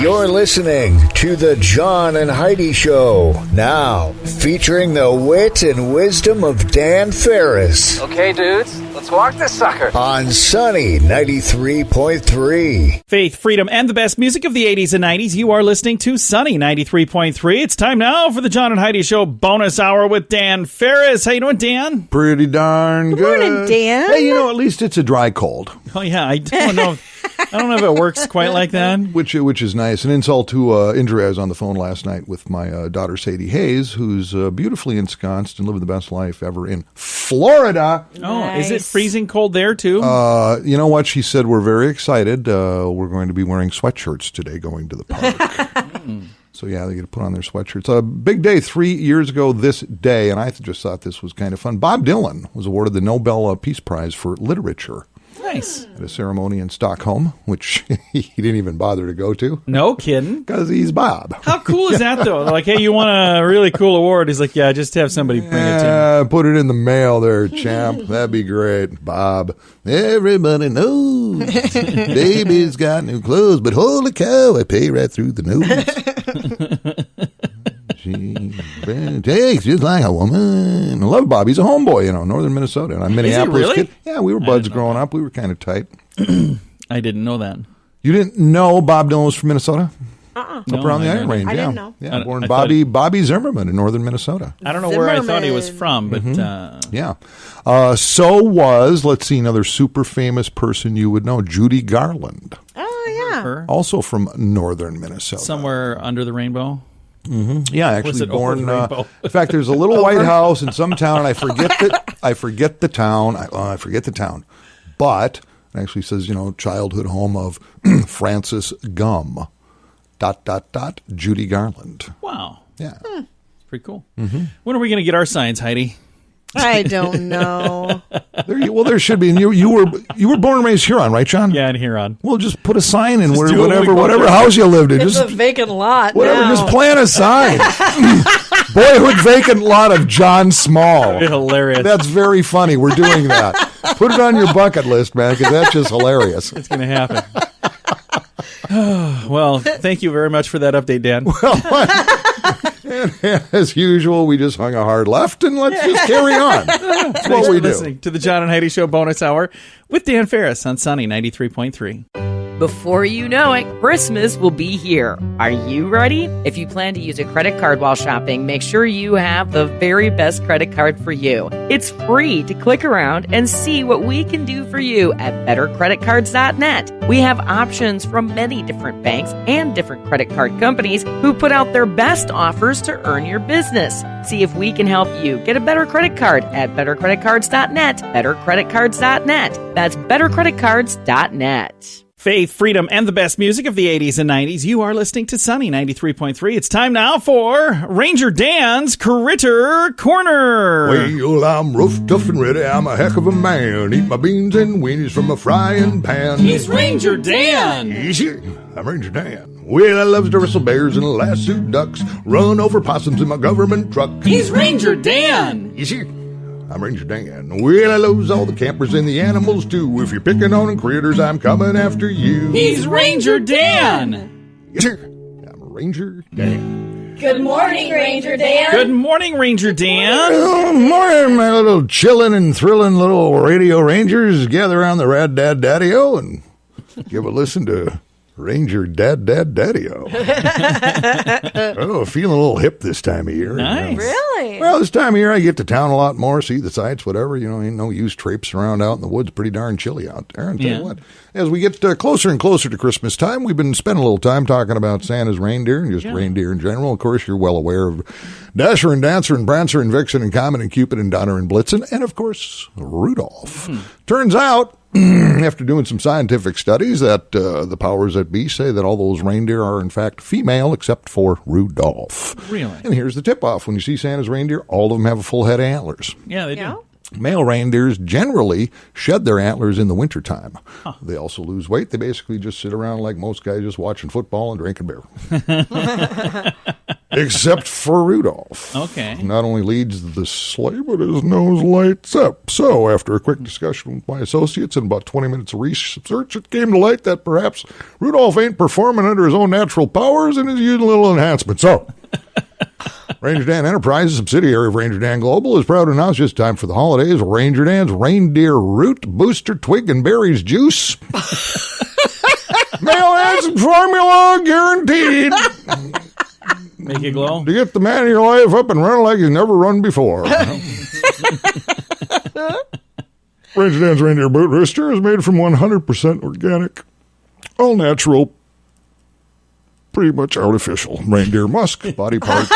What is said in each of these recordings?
You're listening to the John and Heidi Show. Now, featuring the wit and wisdom of Dan Farris. Okay, dudes, let's walk this sucker. On Sunny 93.3. Faith, freedom, and the best music of the 80s and 90s. You are listening to Sunny 93.3. It's time now for the John and Heidi Show bonus hour with Dan Farris. How you doing, Dan? Pretty darn good. Good morning, Dan. Hey, at least it's a dry cold. Oh, yeah, I don't know if it works quite like that. Which is nice. An insult to injury. I was on the phone last night with my daughter, Sadie Hayes, who's beautifully ensconced and living the best life ever in Florida. Oh, nice. Is it freezing cold there, too? You know what? She said we're very excited. We're going to be wearing sweatshirts today going to the park. So, yeah, they get to put on their sweatshirts. A big day 3 years ago this day, and I just thought this was kind of fun. Bob Dylan was awarded the Nobel Peace Prize for Literature. Nice. At a ceremony in Stockholm, which he didn't even bother to go to. No kidding. Because he's Bob. How cool is that, though? Like, hey, you want a really cool award? He's like, yeah, just have somebody bring it to me. Put it in the mail there, champ. That'd be great. Bob. Everybody knows baby's got new clothes, but holy cow, I pay right through the nose. She takes just like a woman. I love Bob. He's a homeboy, northern Minnesota. And I'm a Minneapolis really? kid. Yeah, we were buds growing up. We were kind of tight. I didn't know that. You didn't know Bob Dylan was from Minnesota? No, Up around the Iron Range, I didn't know. Yeah, born Bobby Zimmerman in northern Minnesota. I don't know where I thought he was from, but... Yeah. So was, let's see, another super famous person you would know, Judy Garland. Oh, yeah. Her. Also from northern Minnesota. Somewhere under the rainbow? Mm-hmm. Yeah, actually born. The in fact, there's a little white house in some town, and I forget the town. I forget the town, but it actually says childhood home of Francis Gum. ... Judy Garland. Wow. Yeah, it's pretty cool. Mm-hmm. When are we going to get our signs, Heidi? I don't know. There should be. And you were born and raised Huron, right, John? Yeah, in Huron. Well, just put a sign in Just whatever house you lived in. It's just a vacant lot whatever. now. Just plant a sign. Boyhood vacant lot of John Small. Hilarious. That's very funny. We're doing that. Put it on your bucket list, man, because that's just hilarious. It's going to happen. Well, thank you very much for that update, Dan. And as usual, we just hung a hard left, and let's just carry on. That's what we do. Listening to the John and Heidi Show bonus hour with Dan Farris on Sunny 93.3. Before you know it, Christmas will be here. Are you ready? If you plan to use a credit card while shopping, make sure you have the very best credit card for you. It's free to click around and see what we can do for you at bettercreditcards.net. We have options from many different banks and different credit card companies who put out their best offers to earn your business. See if we can help you get a better credit card at bettercreditcards.net. Bettercreditcards.net. That's bettercreditcards.net. Faith, freedom, and the best music of the 80s and 90s. You are listening to Sunny 93.3. It's time now for Ranger Dan's Critter Corner. Well, I'm rough, tough, and ready. I'm a heck of a man. Eat my beans and weenies from a frying pan. He's Ranger Dan. Easy. I'm Ranger Dan. Well, I loves to wrestle bears and lasso ducks. Run over possums in my government truck. He's Ranger Dan. Easy. I'm Ranger Dan. Well, I loves all the campers and the animals, too. If you're picking on critters, I'm coming after you. He's Ranger Dan. Yes, sir. I'm Ranger Dan. Good morning, Ranger Dan. Good morning, Ranger Dan. Good morning, my little chilling and thrilling little radio rangers. Gather around the Rad Dad Daddy-O and give a listen to Ranger Daddy-O. Oh, feeling a little hip this time of year. Nice. Really? Well, this time of year I get to town a lot more, see the sights, whatever. Ain't no use traipsing around out in the woods. Pretty darn chilly out there. And tell you what, as we get closer and closer to Christmas time, we've been spending a little time talking about Santa's reindeer and just reindeer in general. Of course, you're well aware of Dasher and Dancer and Prancer and Vixen and Comet and Cupid and Donner and Blitzen, and of course, Rudolph. Turns out, after doing some scientific studies, that the powers that be say that all those reindeer are in fact female except for Rudolph. Really? And here's the tip-off. When you see Santa's reindeer, all of them have a full head of antlers. Yeah, they do. Male reindeers generally shed their antlers in the wintertime. Huh. They also lose weight. They basically just sit around like most guys just watching football and drinking beer. Except for Rudolph. Okay. Not only leads the sleigh, but his nose lights up. So, after a quick discussion with my associates and about 20 minutes of research, it came to light that perhaps Rudolph ain't performing under his own natural powers and is using a little enhancement. So, Ranger Dan Enterprises, subsidiary of Ranger Dan Global, is proud to announce just time for the holidays. Ranger Dan's Reindeer Root Booster Twig and Berries Juice. Male handsome formula guaranteed. Make it glow. To get the man of your life up and running like he's never run before. Ranger Dan's Reindeer Boot Rooster is made from 100% organic, all natural, pretty much artificial reindeer musk, body parts,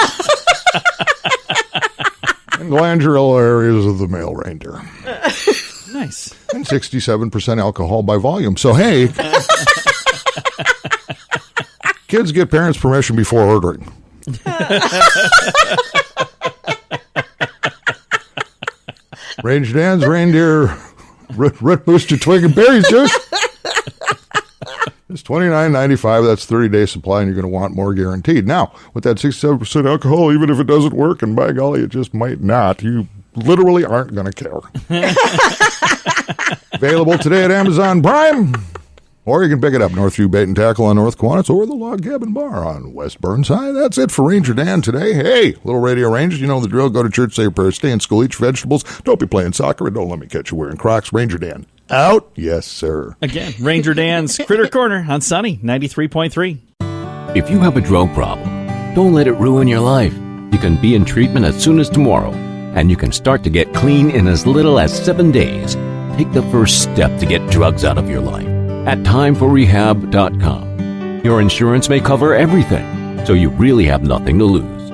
and glandular areas of the male reindeer. Nice. And 67% alcohol by volume. So, hey, kids get parents' permission before ordering. Ranger Dan's Reindeer Root Booster Twig and Berries Juice. It's $29.95. That's 30-day supply, and you're going to want more guaranteed. Now, with that 67% alcohol, even if it doesn't work, and by golly, it just might not, you literally aren't going to care. Available today at Amazon Prime. Or you can pick it up Northview Bait and Tackle on North Quanitz or the Log Cabin Bar on West Burnside. That's it for Ranger Dan today. Hey, little radio rangers, you know the drill. Go to church, say a prayer, stay in school, eat your vegetables. Don't be playing soccer, and don't let me catch you wearing Crocs. Ranger Dan, out? Yes, sir. Again, Ranger Dan's Critter Corner on Sunny 93.3. If you have a drug problem, don't let it ruin your life. You can be in treatment as soon as tomorrow, and you can start to get clean in as little as 7 days. Take the first step to get drugs out of your life at timeforrehab.com. Your insurance may cover everything, so you really have nothing to lose.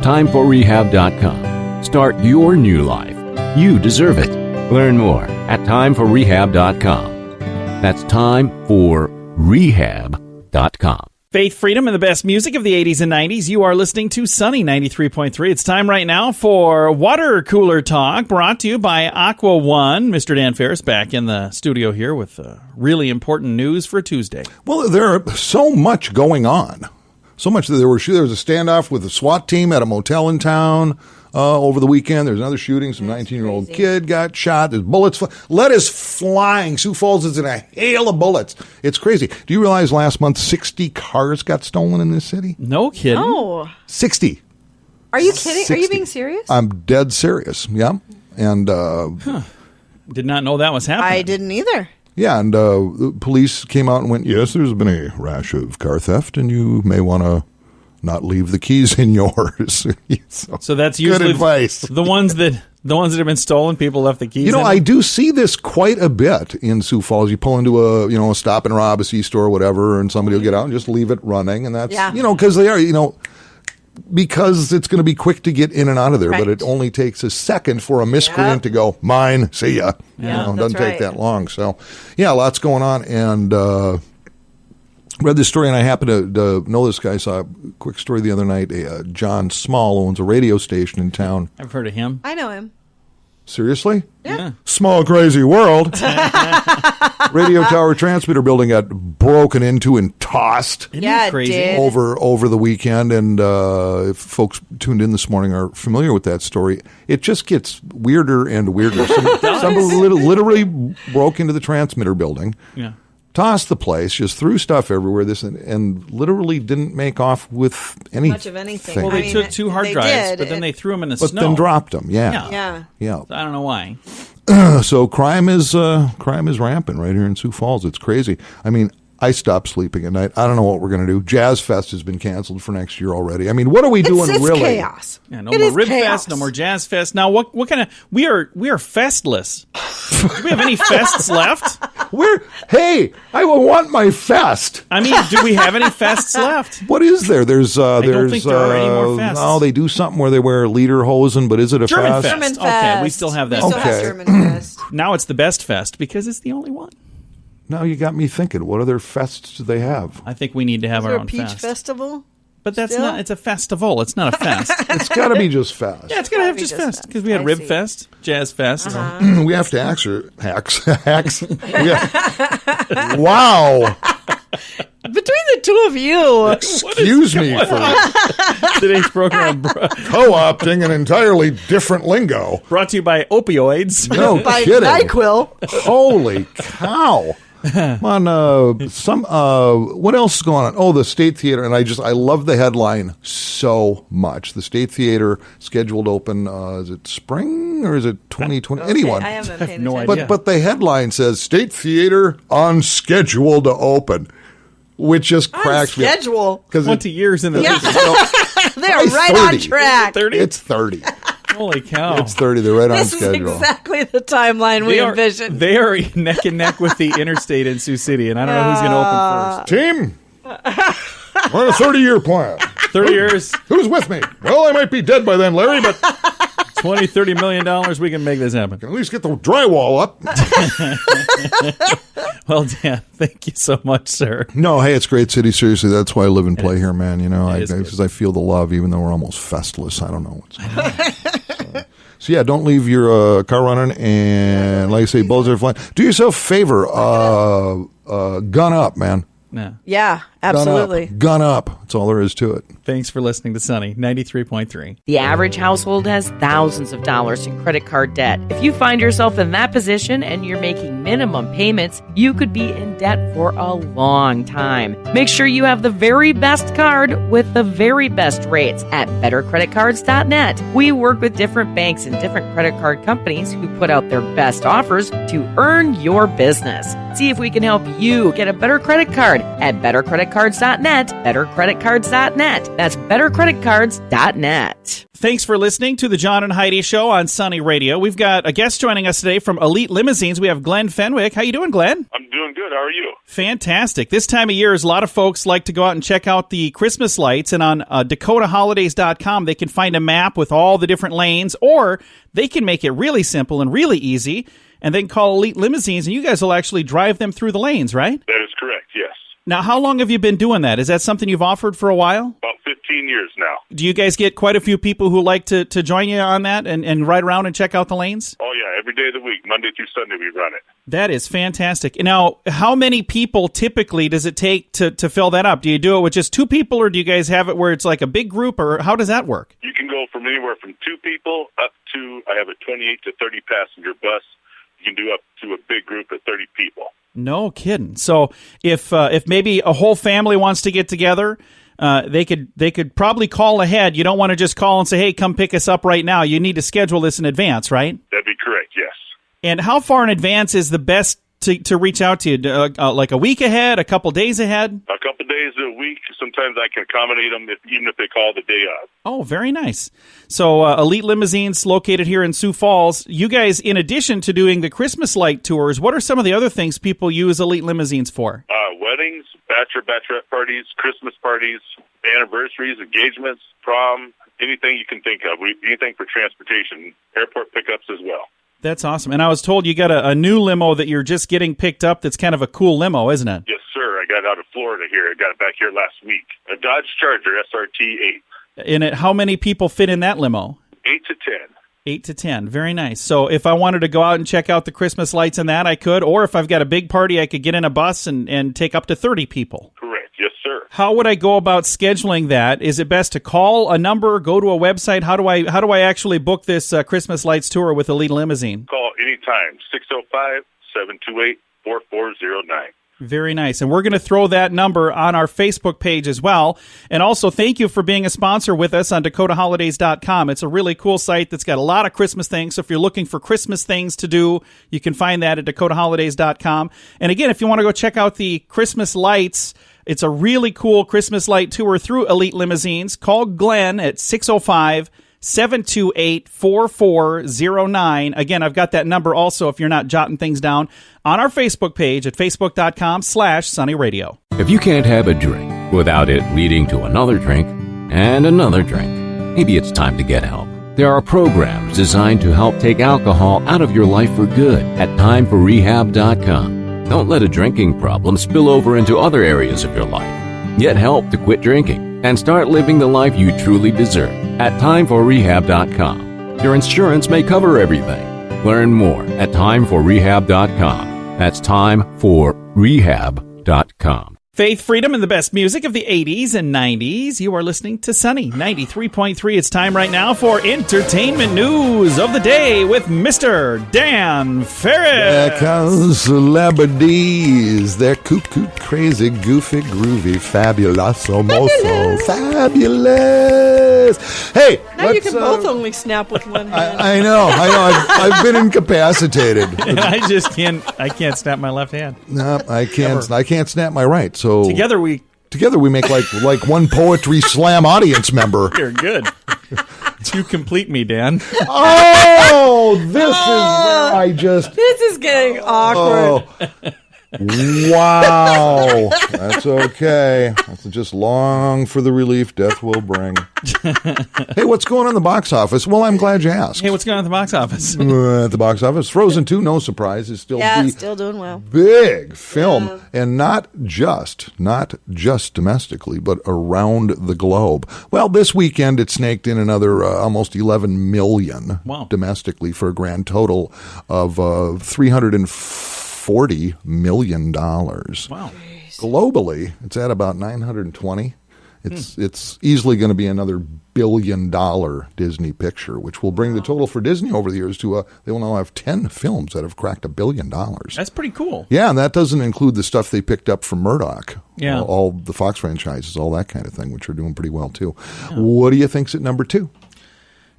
Timeforrehab.com. Start your new life. You deserve it. Learn more at timeforrehab.com. That's timeforrehab.com. Faith, freedom, and the best music of the 80s and 90s. You are listening to Sunny 93.3. It's time right now for Water Cooler Talk, brought to you by Aqua One. Mr. Dan Farris back in the studio here with really important news for Tuesday. Well, there's so much going on. So much that there was a standoff with the SWAT team at a motel in town over the weekend. There's another shooting. Some 19-year-old kid got shot. There's bullets. Lead is flying. Sioux Falls is in a hail of bullets. It's crazy. Do you realize last month 60 cars got stolen in this city? No kidding. Oh. 60. Are you kidding? 60. Are you being serious? I'm dead serious. Yeah. And Did not know that was happening. I didn't either. yeah, and the police came out and went, yes, there's been a rash of car theft, and you may want to not leave the keys in yours. So that's usually good advice. The ones that have been stolen, people left the keys. You know, in I them. do see this quite a bit in Sioux Falls. You pull into a stop and rob, a C-store or whatever, and somebody will get out and just leave it running, and that's because they are because it's going to be quick to get in and out of there, right. but it only takes a second for a miscreant to go, mine, see ya. Yeah, It doesn't take that long. So, yeah, lots going on, and read this story, and I happen to know this guy. Saw a quick story the other night. John Small owns a radio station in town. I've heard of him. I know him. Seriously? Yeah. Small, crazy world. Radio tower transmitter building got broken into and tossed Isn't that crazy? Did. over the weekend. And if folks tuned in this morning are familiar with that story, it just gets weirder and weirder. Somebody literally broke into the transmitter building. Yeah. Tossed the place, just threw stuff everywhere. And literally didn't make off with anything. Much of anything. Well, they took 2 hard they drives, did, but then they threw them in the but snow. then dropped them. Yeah. Yeah. I don't know why. So crime is rampant right here in Sioux Falls. It's crazy. I mean, I stopped sleeping at night. I don't know what we're going to do. Jazz Fest has been canceled for next year already. I mean, what are we doing It's really? chaos. Yeah, no It more is Rib chaos. Fest, no more Jazz Fest. Now, what kind of we are festless. Do we have any fests left? Hey, I want my fest. I mean, do we have any fests left? What is there? There's don't think there are any more fests. No, they do something where they wear lederhosen, but is it a German fest? fest. German Okay, Fest. we still have that. We still have Okay. German Fest. Now it's the best fest because it's the only one. Now you got me thinking. What other fests do they have? I think we need to have Is our there a own peach fest. festival? But that's Still? not. It's a festival. It's not a fest. It's got to be just fast. Yeah, it's gonna have just fest because we had I Rib see. Fest, Jazz Fest. We have to hacks. Wow. Between the two of you. Excuse me for Today's program co-opting an entirely different lingo. brought to you by opioids. No By kidding. NyQuil. Holy cow. Come on, what else is going on? Oh, the State Theater, and I love the headline so much. The State Theater scheduled to open, is it spring or is it 2020? Anyone. I haven't paid no attention. idea. But the headline says State Theater on schedule to open, which just cracks me up. Schedule. 20 years in the Yeah. making. They're right on 30. track. 30. It's 30. Holy cow! It's 30. They're right on This is schedule. exactly the timeline we envisioned. They are neck and neck with the interstate in Sioux City, and I don't know who's going to open first. Team, we're on a 30-year plan. 30 years, Who's with me? Well, I might be dead by then, Larry, but $20-30 million, we can make this happen. can at least get the drywall up. Well, Dan, thank you so much, sir. No, hey, it's great city. Seriously, that's why I live and play here, man. You know, It is good. because I feel the love, even though we're almost festless. I don't know what's going on. So yeah, don't leave your car running, and like I say, bullets are flying. Do yourself a favor, gun up, man. No. Yeah, absolutely. Gun up. That's all there is to it. Thanks for listening to Sunny 93.3. The average household has thousands of dollars in credit card debt. If you find yourself in that position and you're making minimum payments, you could be in debt for a long time. Make sure you have the very best card with the very best rates at bettercreditcards.net. We work with different banks and different credit card companies who put out their best offers to earn your business. See if we can help you get a better credit card at bettercreditcards.net, bettercreditcards.net. That's bettercreditcards.net. Thanks for listening to the John and Heidi Show on Sunny Radio. We've got a guest joining us today from Elite Limousines. We have Glenn Fenwick. How you doing, Glenn? I'm doing good. How are you? Fantastic. This time of year, a lot of folks like to go out and check out the Christmas lights, and on DakotaHolidays.com, they can find a map with all the different lanes, or they can make it really simple and really easy, and they can call Elite Limousines, and you guys will actually drive them through the lanes, right? That is correct, yes. Now, how long have you been doing that? Is that something you've offered for a while? About 15 years now. Do you guys get quite a few people who like to join you on that and ride around and check out the lanes? Oh, yeah, every day of the week, Monday through Sunday, we run it. That is fantastic. Now, how many people typically does it take to fill that up? Do you do it with just 2 people, or do you guys have it where it's like a big group, or how does that work? You can go from anywhere from 2 people up to, I have a 28 to 30 passenger bus. You can do up to a big group of 30 people. No kidding. So if maybe a whole family wants to get together, they could probably call ahead. You don't want to just call and say, hey, come pick us up right now. You need to schedule this in advance, right? That'd be correct, yes. And how far in advance is the best to reach out to you? Like a week ahead, a couple days ahead? A couple days a week. Sometimes I can accommodate them even if they call the day of. Oh, very nice. So Elite Limousines located here in Sioux Falls. You guys, in addition to doing the Christmas light tours, what are some of the other things people use Elite Limousines for? Weddings, bachelorette parties, Christmas parties, anniversaries, engagements, prom, anything you can think of. Anything for transportation, airport pickups as well. That's awesome. And I was told you got a new limo that you're just getting picked up that's kind of a cool limo, isn't it? Yes, sir. I got it out of Florida here. I got it back here last week. A Dodge Charger SRT 8. In it, how many people fit in that limo? 8 to 10. 8 to 10. Very nice. So if I wanted to go out and check out the Christmas lights in that, I could. Or if I've got a big party, I could get in a bus and take up to 30 people. Correct. Yes, sir. How would I go about scheduling that? Is it best to call a number, go to a website? How do I actually book this Christmas lights tour with Elite Limousine? Call anytime, 605-728-4409. Very nice. And we're going to throw that number on our Facebook page as well. And also, thank you for being a sponsor with us on DakotaHolidays.com. It's a really cool site that's got a lot of Christmas things. So if you're looking for Christmas things to do, you can find that at DakotaHolidays.com. And again, if you want to go check out the Christmas lights, it's a really cool Christmas light tour through Elite Limousines. Call Glenn at 605-728-4409. Again, I've got that number also if you're not jotting things down on our Facebook page at facebook.com/sunnyradio. If you can't have a drink without it leading to another drink and another drink, maybe it's time to get help. There are programs designed to help take alcohol out of your life for good at timeforrehab.com. Don't let a drinking problem spill over into other areas of your life. Get help to quit drinking. and start living the life you truly deserve at timeforrehab.com. Your insurance may cover everything. Learn more at timeforrehab.com. That's timeforrehab.com. Faith, freedom, and the best music of the 80s and 90s. You are listening to Sunny 93.3. It's time right now for entertainment news of the day with Mr. Dan Farris. There comes celebrities. They're cuckoo, crazy, goofy, groovy, fabulous, mozo, fabulous. Hey, now you can both only snap with one hand. I know. I've been incapacitated. I can't snap my left hand. No, I can't. I can't snap my right. So together we make like one poetry slam audience member. You're good. You complete me, Dan. Oh, this is where I just. This is getting awkward. Wow. That's okay. That's just long for the relief death will bring. Hey, what's going on in the box office? Well, I'm glad you asked. Hey, what's going on at the box office? At the box office, Frozen 2, no surprise, is still still doing well. Big film, and not just domestically, but around the globe. Well, this weekend it snaked in another almost 11 million domestically for a grand total of $340 million. Wow. Globally, it's at about 920. It's easily going to be another $1 billion Disney picture, which will bring the total for Disney over the years to they will now have 10 films that have cracked $1 billion. That's pretty cool. Yeah, and that doesn't include the stuff they picked up from Murdoch. Yeah. All the Fox franchises, all that kind of thing, which are doing pretty well too. Yeah. What do you think's at number 2?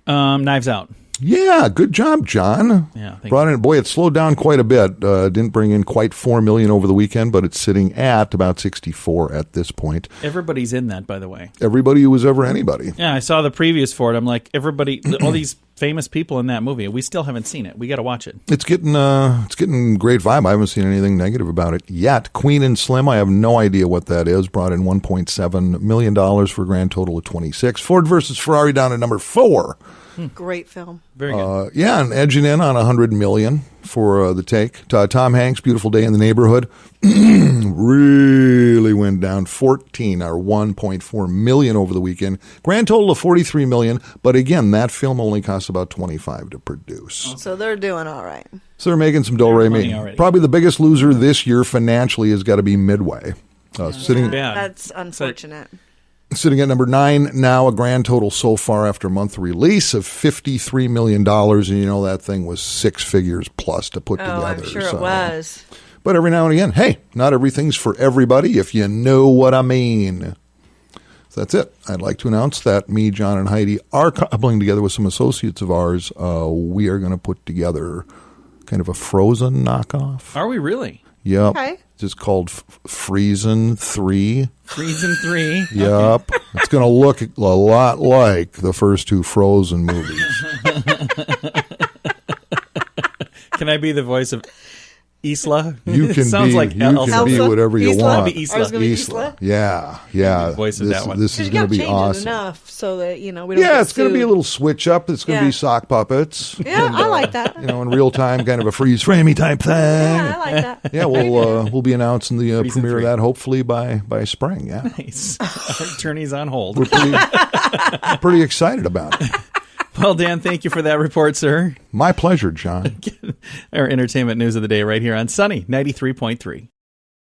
Knives Out. Yeah, good job, John. Yeah, brought in. Boy, it slowed down quite a bit. Didn't bring in quite 4 million over the weekend, but it's sitting at about 64 at this point. Everybody's in that, by the way. Everybody who was ever anybody. Yeah, I saw the previews for it. I'm like, everybody, all these famous people in that movie. We still haven't seen it. We got to watch it. It's getting great vibe. I haven't seen anything negative about it yet. Queen and Slim, I have no idea what that is. Brought in $1.7 million for a grand total of 26. Ford versus Ferrari down at number 4. Great film. Very good. Yeah, and edging in on $100 million for the take. Tom Hanks, Beautiful Day in the Neighborhood, really went down 14 or $1.4 million over the weekend. Grand total of $43 million, but again, that film only costs about $25 to produce. So they're doing all right. So they're making some do-re-mi. Probably the biggest loser this year financially has got to be Midway. That's unfortunate. Sitting at number 9 now, a grand total so far after month release of $53 million. And you know that thing was 6 figures plus to put together. I'm sure it was. But every now and again, hey, not everything's for everybody, if you know what I mean. So that's it. I'd like to announce that me, John, and Heidi are coupling together with some associates of ours. We are going to put together kind of a Frozen knockoff. Are we really? Yep. Okay. It's just called Friesen 3. Friesen 3. Yep. Okay. It's going to look a lot like the first 2 Frozen movies. Can I be the voice of Isla? You can be whatever you want. Be Isla. Isla. Yeah. The voice of that one. This is going to be awesome. Enough so that we don't get it's going to be a little switch up. It's going to be sock puppets. Yeah, I like that. In real time, kind of a freeze framey type thing. Yeah, I like that. Yeah, we'll be announcing the premiere of that hopefully by spring. Yeah. Nice. Our attorney's on hold. We're pretty excited about it. Well, Dan, thank you for that report, sir. My pleasure, John. Our entertainment news of the day right here on Sunny 93.3.